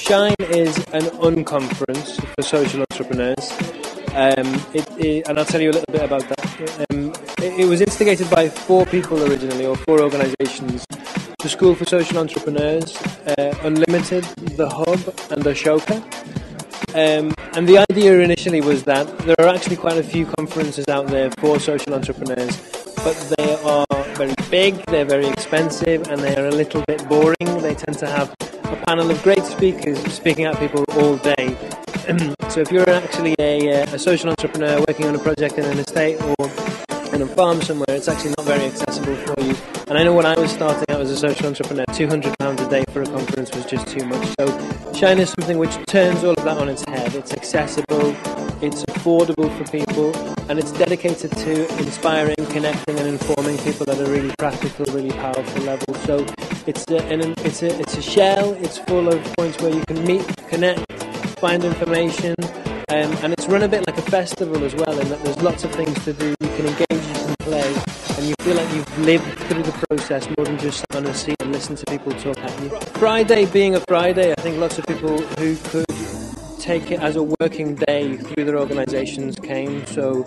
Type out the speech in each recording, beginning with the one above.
Shine is an unconference for social entrepreneurs, and I'll tell you a little bit about that. It was instigated by 4 people originally, or 4 organisations: the School for Social Entrepreneurs, Unlimited, the Hub, and Ashoka. And the idea initially was that there are actually quite a few conferences out there for social entrepreneurs, but they are very big, they're very expensive, and they are a little bit boring. They tend to have a panel of great speakers speaking at people all day. So if you're actually a social entrepreneur working on a project in an estate or in a farm somewhere, it's actually not very accessible for you. And I know when I was starting out as a social entrepreneur, £200 a day for a conference was just too much. So Shine is something which turns all of that on its head. It's accessible, it's affordable for people, and it's dedicated to inspiring, connecting and informing people at a really practical, really powerful level. So it's a shell, it's full of points where you can meet, connect, find information, and it's run a bit like a festival as well, in that there's lots of things to do. You can engage, you can play, and you feel like you've lived through the process more than just sit on a seat and listen to people talk at you. Friday being a Friday, I think lots of people who could take it as a working day through their organisations came. So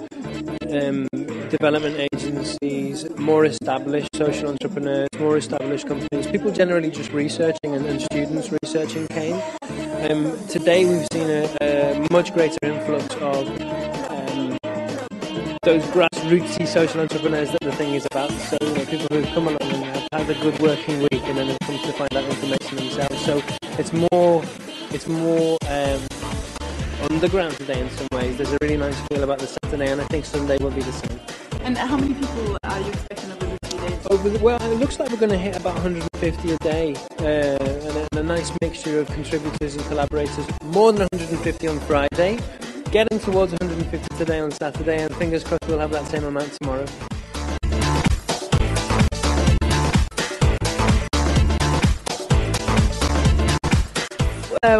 development agencies, more established social entrepreneurs, more established companies, people generally just researching and students researching came. Today we've seen a much greater influx of those grassrootsy social entrepreneurs that the thing is about. So people who've come along and have had a good working week and then have come to find out information themselves. So it's more underground today in some ways. There's a really nice feel about the Saturday, and I think Sunday will be the same. And how many people are you expecting over the 3 days? Well, it looks like we're going to hit about 150 a day, and a nice mixture of contributors and collaborators. More than 150 on Friday, getting towards 150 today on Saturday, and fingers crossed we'll have that same amount tomorrow.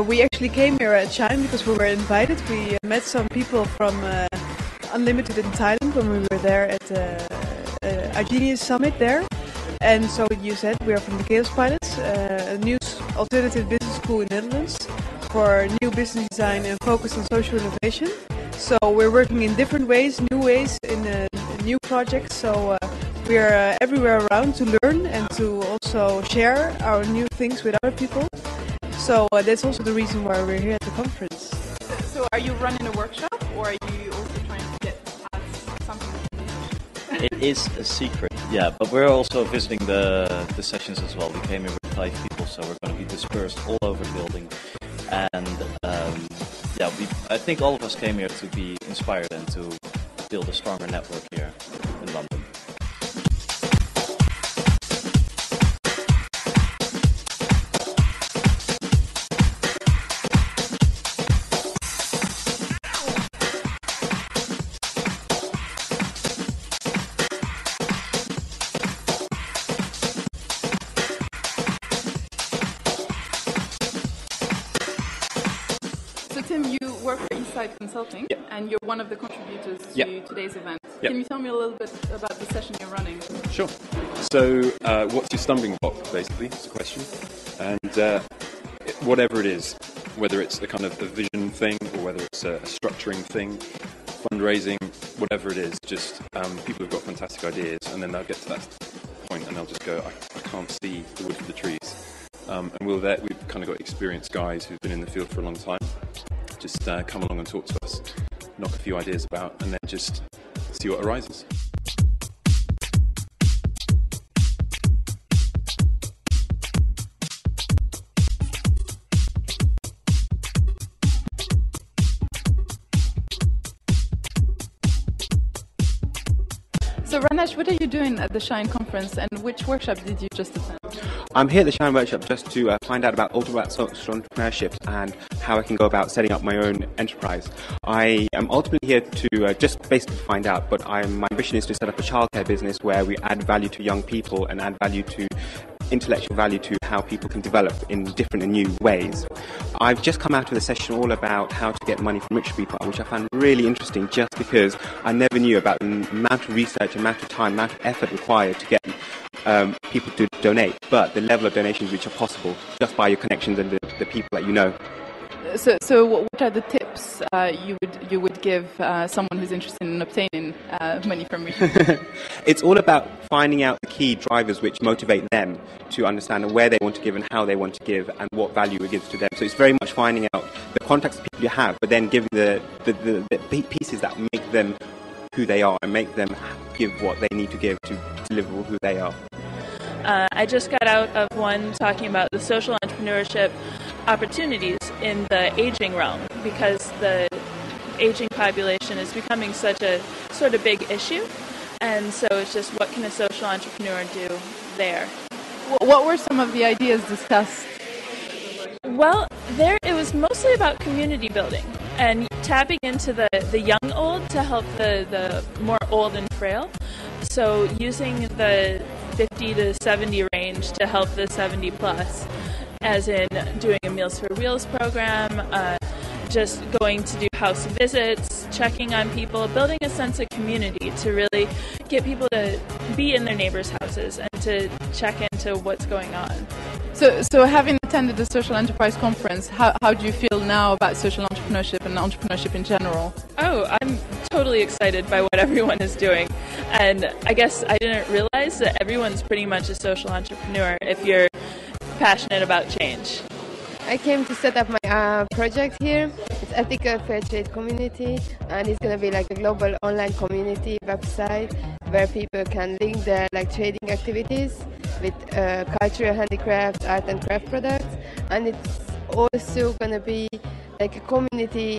We actually came here at Shine because we were invited. We met some people from Unlimited in Thailand when we were there at our Genius Summit there. And so you said we are from the Chaos Pilots, a new alternative business school in the Netherlands for new business design and focus on social innovation. So we're working in different ways, new ways, in new projects. So we are everywhere around to learn and to also share our new things with other people. So that's also the reason why we're here at the conference. So are you running a workshop, or are you also trying to get something? It is a secret, yeah, but we're also visiting the sessions as well. We came here with 5 people, so we're going to be dispersed all over the building. And I think all of us came here to be inspired and to build a stronger network here in London. So Tim, you work for Eastside Consulting, yeah, and you're one of the contributors to today's event. Yeah. Can you tell me a little bit about the session you're running? Sure. So what's your stumbling block, basically, is the question. And whatever it is, whether it's a kind of a vision thing or whether it's a structuring thing, fundraising, whatever it is, just people have got fantastic ideas, and then they'll get to that point and they'll just go, I can't see the wood for the trees. And we've kind of got experienced guys who've been in the field for a long time. Just come along and talk to us, knock a few ideas about, and then just see what arises. So Ranesh, what are you doing at the Shine conference, and which workshop did you just attend? I'm here at the Shine Workshop just to find out about social entrepreneurship and how I can go about setting up my own enterprise. I am ultimately here to just basically find out, but my ambition is to set up a childcare business where we add value to young people and add value to intellectual value to how people can develop in different and new ways. I've just come out of a session all about how to get money from rich people, which I found really interesting just because I never knew about the amount of research, amount of time, amount of effort required to get people to donate, but the level of donations which are possible just by your connections and the people that you know. So what are the tips you would give someone who's interested in obtaining money from me? It's all about finding out the key drivers which motivate them to understand where they want to give and how they want to give and what value it gives to them. So it's very much finding out the contacts of people you have, but then giving the pieces that make them who they are and make them give what they need to give to deliver who they are. I just got out of one talking about the social entrepreneurship opportunities in the aging realm, because the aging population is becoming such a sort of big issue, and so it's just what can a social entrepreneur do there. What were some of the ideas discussed? Well, there it was mostly about community building and tapping into the young old to help the more old and frail. So using the 50 to 70 range to help the 70 plus, as in doing a Meals for Wheels program, just going to do house visits, checking on people, building a sense of community to really get people to be in their neighbors' houses and to check into what's going on. So having attended the Social Enterprise Conference, how do you feel now about social entrepreneurship and entrepreneurship in general? Oh, I'm totally excited by what everyone is doing. And I guess I didn't realize that everyone's pretty much a social entrepreneur if you're passionate about change. I came to set up my project here. It's Ethical Fair Trade Community, and it's going to be like a global online community website where people can link their trading activities with cultural handicrafts, art and craft products. And it's also going to be like a community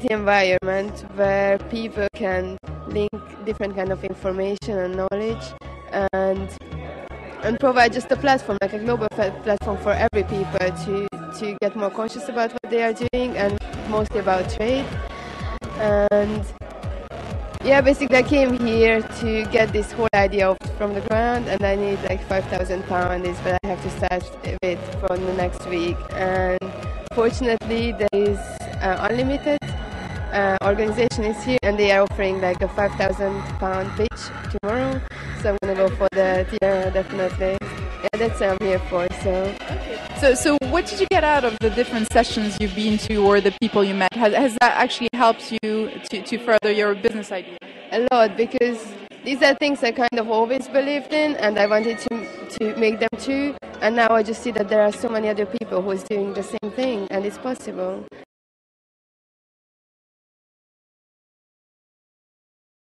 environment where people can link different kind of information and knowledge and provide just a platform, like a global platform for every people to get more conscious about what they are doing and mostly about trade. And yeah, basically I came here to get this whole idea from the ground, and I need like £5,000, but I have to start with from the next week. And fortunately there is unlimited organization is here, and they are offering like a £5,000 pitch tomorrow. So I'm gonna go for that. Yeah, definitely. Yeah, that's what I'm here for. So what did you get out of the different sessions you've been to or the people you met? Has that actually helped you to further your business idea? A lot, because these are things I kind of always believed in, and I wanted to make them true. And now I just see that there are so many other people who is doing the same thing, and it's possible.